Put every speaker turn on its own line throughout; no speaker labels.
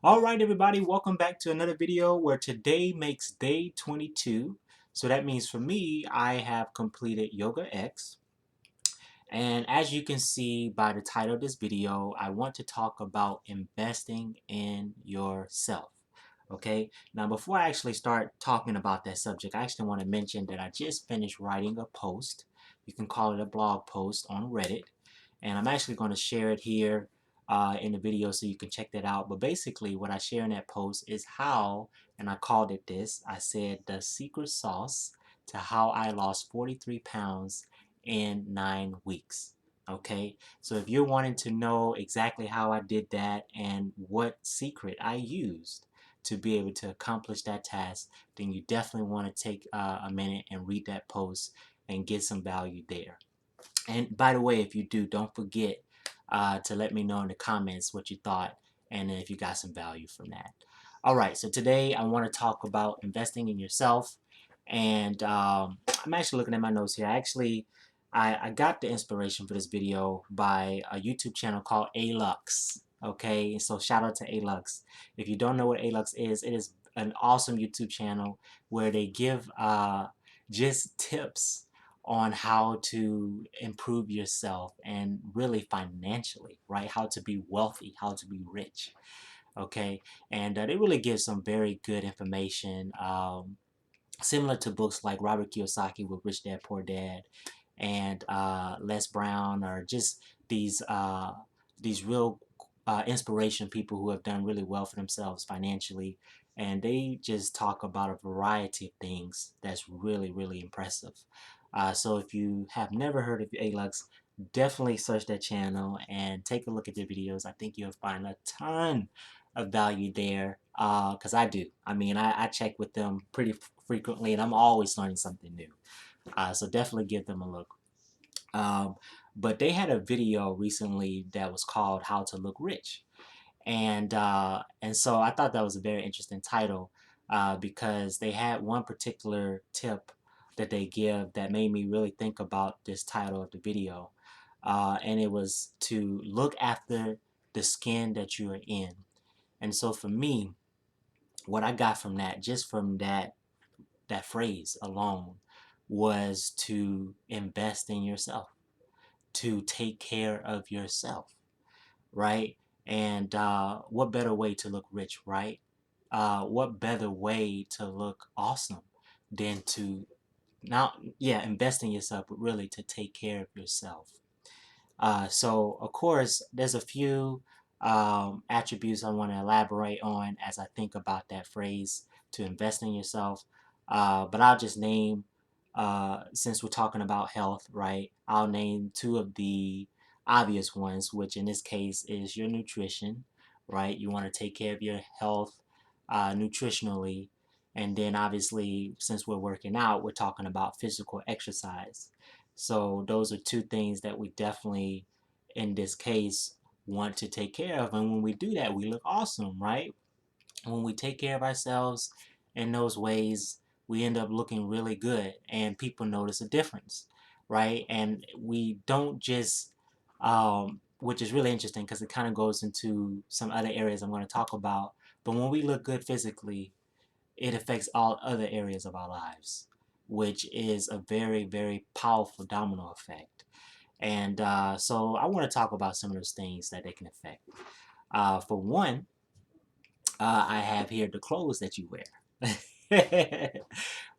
Alright everybody, welcome back to another video where today makes day 22. So that means for me, I have completed Yoga X. And as you can see by the title of this video, I want to talk about investing in yourself. Okay, now before I actually start talking about that subject, I actually want to mention that I just finished writing a post. You can call it a blog post on Reddit. And I'm actually going to share it here in the video so you can check that out. But basically what I share in that post is how, and I called it this, I said the secret sauce to how I lost 43 pounds in 9 weeks. Okay, so if you're wanting to know exactly how I did that and what secret I used to be able to accomplish that task, then you definitely want to take a minute and read that post and get some value there. And by the way, if you do, don't forget to let me know in the comments what you thought and if you got some value from that. All right, so today I want to talk about investing in yourself. And I'm actually looking at my notes here. I got the inspiration for this video by a YouTube channel called Alux. Okay, so shout out to Alux. If you don't know what Alux is, it is an awesome YouTube channel where they give just tips on how to improve yourself and really financially, right? How to be wealthy, how to be rich, okay? And they really give some very good information, similar to books like Robert Kiyosaki with Rich Dad Poor Dad and Les Brown, or just these real inspiration people who have done really well for themselves financially, and they just talk about a variety of things that's really impressive. So if you have never heard of Alux, definitely search that channel and take a look at their videos. I think you'll find a ton of value there, because I do. I mean, I check with them pretty frequently, and I'm always learning something new. So definitely give them a look. Um, but they had a video recently that was called "How to Look Rich," and so I thought that was a very interesting title because they had one particular tip that they give that made me really think about this title of the video, and it was to look after the skin that you are in. And so for me, what I got from that, just from that phrase alone, was to invest in yourself, to take care of yourself, right? And what better way to look rich, right? What better way to look awesome than to not, yeah, invest in yourself, but really to take care of yourself. So, of course, there's a few attributes I want to elaborate on as I think about that phrase to invest in yourself. But I'll just name, since we're talking about health, right? I'll name two of the obvious ones, which in this case is your nutrition, right? You want to take care of your health nutritionally. And then obviously, since we're working out, we're talking about physical exercise. So those are two things that we definitely, in this case, want to take care of. And when we do that, we look awesome, right? When we take care of ourselves in those ways, we end up looking really good and people notice a difference, right? And we don't just, which is really interesting because it kind of goes into some other areas I'm going to talk about. But when we look good physically, it affects all other areas of our lives, which is a very powerful domino effect. And so I want to talk about some of those things that they can affect. For one, I have here the clothes that you wear.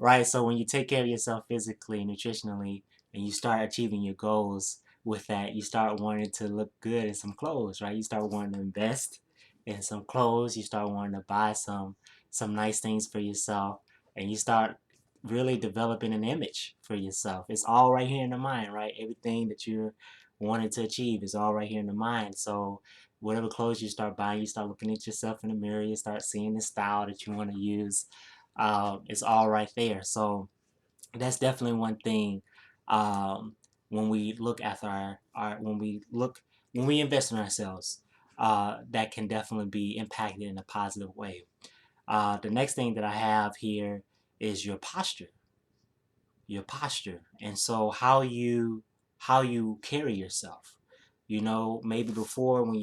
Right? So when you take care of yourself physically, nutritionally, and you start achieving your goals with that, you start wanting to look good in some clothes, right? You start wanting to invest in some clothes, you start wanting to buy some nice things for yourself, and you start really developing an image for yourself. It's all right here in the mind, right? Everything that you're wanting to achieve is all right here in the mind. So whatever clothes you start buying, you start looking at yourself in the mirror, you start seeing the style that you want to use. It's all right there. So that's definitely one thing. When we look after when we invest in ourselves, that can definitely be impacted in a positive way. The next thing that I have here is your posture. Your posture. And so how you carry yourself. You know, maybe before when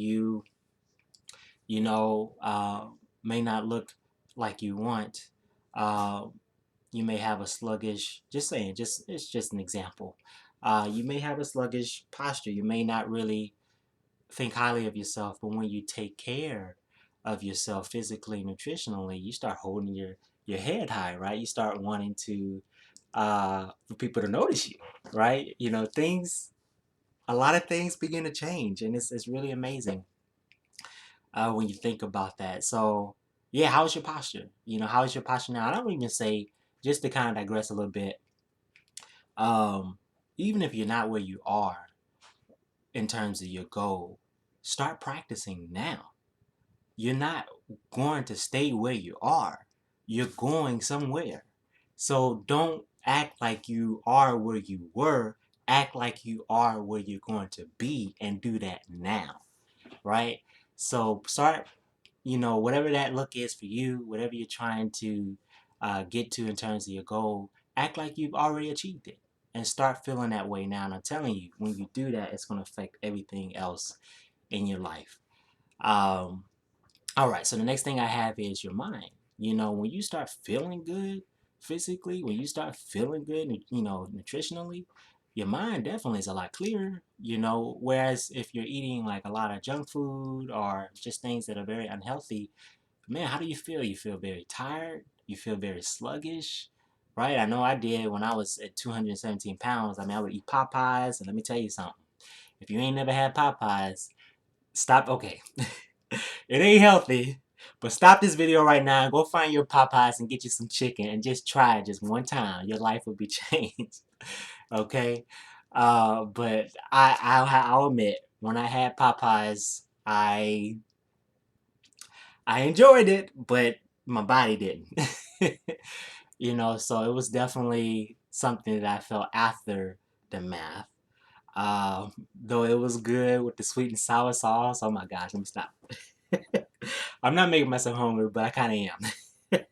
you know, may not look like you want. Uh, you may have a sluggish, just saying, just it's just an example. You may have a sluggish posture. You may not really think highly of yourself, but when you take care of yourself physically, nutritionally, you start holding your head high, right? You start wanting to for people to notice you, right? You know, things, a lot of things begin to change, and it's really amazing when you think about that. So, yeah, how's your posture? You know, how's your posture now? I don't even say, just to kind of digress a little bit. Um, Even if you're not where you are in terms of your goal, start practicing now. You're not going to stay where you are. You're going somewhere. So don't act like you are where you were. Act like you are where you're going to be, and do that now, right? So start, you know, whatever that look is for you, whatever you're trying to get to in terms of your goal, act like you've already achieved it and start feeling that way now. And I'm telling you, when you do that, it's going to affect everything else in your life. Um, all right, so the next thing I have is your mind. You know, when you start feeling good physically, when you start feeling good, you know, nutritionally, your mind definitely is a lot clearer, you know. Whereas if you're eating like a lot of junk food or just things that are very unhealthy, man, how do you feel? You feel very tired, you feel very sluggish, right? I know I did when I was at 217 pounds. I mean, I would eat Popeyes, and let me tell you something. If you ain't never had Popeyes, stop. Okay. It ain't healthy, but stop this video right now and go find your Popeyes and get you some chicken and just try it just one time. Your life will be changed. Okay? But I'll admit, when I had Popeyes, I enjoyed it, but my body didn't. You know, so it was definitely something that I felt after the math. Though it was good with the sweet and sour sauce. Oh my gosh, let me stop. I'm not making myself hungry, but I kind of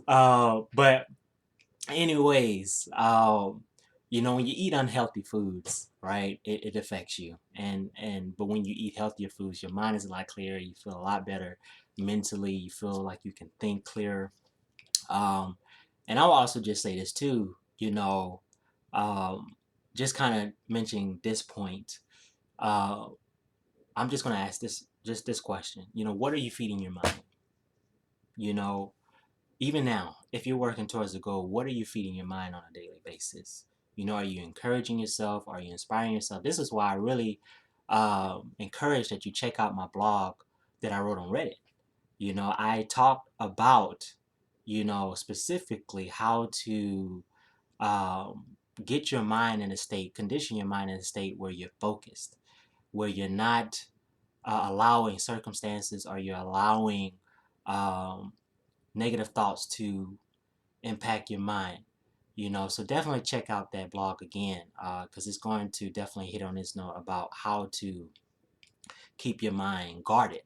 am. But anyways, you know, when you eat unhealthy foods, right, it affects you. But when you eat healthier foods, your mind is a lot clearer. You feel a lot better mentally. You feel like you can think clearer. Um, and I'll also just say this too. You know, just kind of mentioning this point. Uh, I'm just gonna ask this question. You know, what are you feeding your mind? You know, even now, if you're working towards a goal, what are you feeding your mind on a daily basis? You know, are you encouraging yourself? Are you inspiring yourself? This is why I really encourage that you check out my blog that I wrote on Reddit. You know, I talk about, you know, specifically how to um, get your mind in a state, condition your mind in a state where you're focused, where you're not allowing circumstances, or you're allowing um, negative thoughts to impact your mind. You know, so definitely check out that blog again, because it's going to definitely hit on this note about how to keep your mind guarded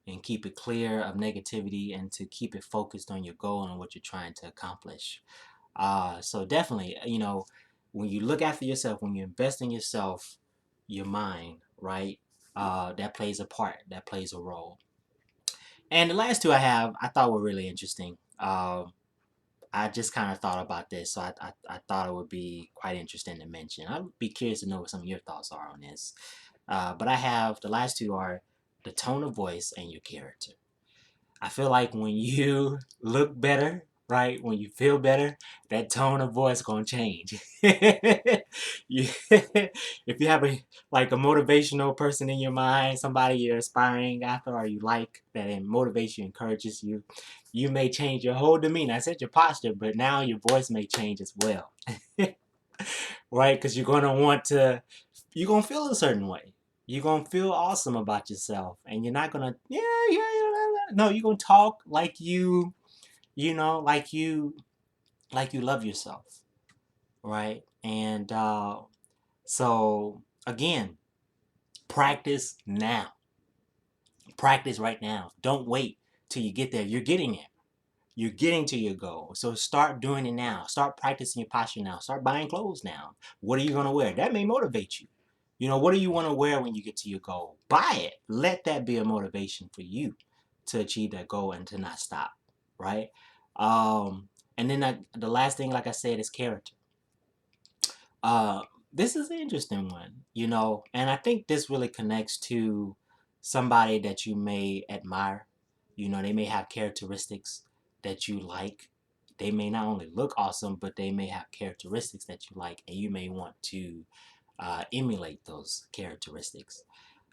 and keep it clear of negativity, and to keep it focused on your goal and what you're trying to accomplish. So definitely, you know, when you look after yourself, when you invest in yourself, your mind, right, that plays a part, that plays a role. And the last two I have, I thought were really interesting. I just kind of thought about this, so I thought it would be quite interesting to mention. I'd be curious to know what some of your thoughts are on this. But I have, the last two are the tone of voice and your character. I feel like when you look better, right, when you feel better, that tone of voice gonna change. you, if you have a motivational person in your mind, somebody you're aspiring after or you like, that motivates you, encourages you, you may change your whole demeanor. I said your posture, but now your voice may change as well. Right? Because you're gonna feel a certain way. You're gonna feel awesome about yourself, and you're not gonna, no, you're gonna talk like you know, like you love yourself, right? And so again, practice now. Practice right now. Don't wait till you get there. You're getting there. You're getting to your goal. So start doing it now. Start practicing your posture now. Start buying clothes now. What are you gonna wear? That may motivate you. You know, what do you want to wear when you get to your goal? Buy it. Let that be a motivation for you to achieve that goal and to not stop, right? And then the last thing, like I said, is character. Uh, this is an interesting one, you know, and I think this really connects to somebody that you may admire. You know, they may have characteristics that you like. They may not only look awesome, but they may have characteristics that you like, and you may want to emulate those characteristics.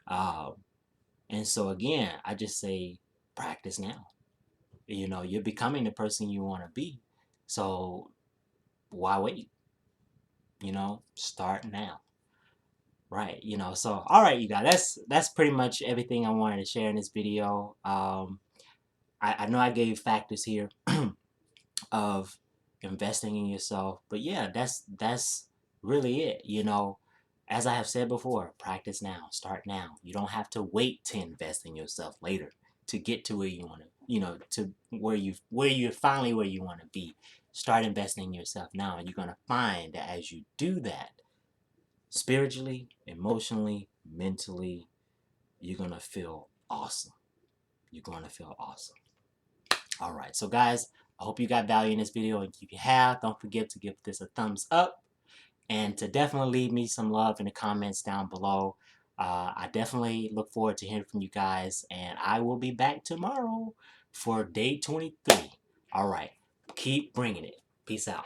Um, and so, again, I just say practice now. You know, you're becoming the person you want to be. So, why wait? You know, start now. Right, you know, so all right, you guys, that's pretty much everything I wanted to share in this video. I know I gave factors here of investing in yourself, but yeah, that's really it. You know, as I have said before, practice now, start now. You don't have to wait to invest in yourself later to get to where you want to, you know, to where you're finally where you want to be. Start investing in yourself now, and you're gonna find that as you do that, spiritually, emotionally, mentally, you're going to feel awesome. You're going to feel awesome. All right. So, guys, I hope you got value in this video. And if you have, don't forget to give this a thumbs up and to definitely leave me some love in the comments down below. I definitely look forward to hearing from you guys. And I will be back tomorrow for day 23. All right. Keep bringing it. Peace out.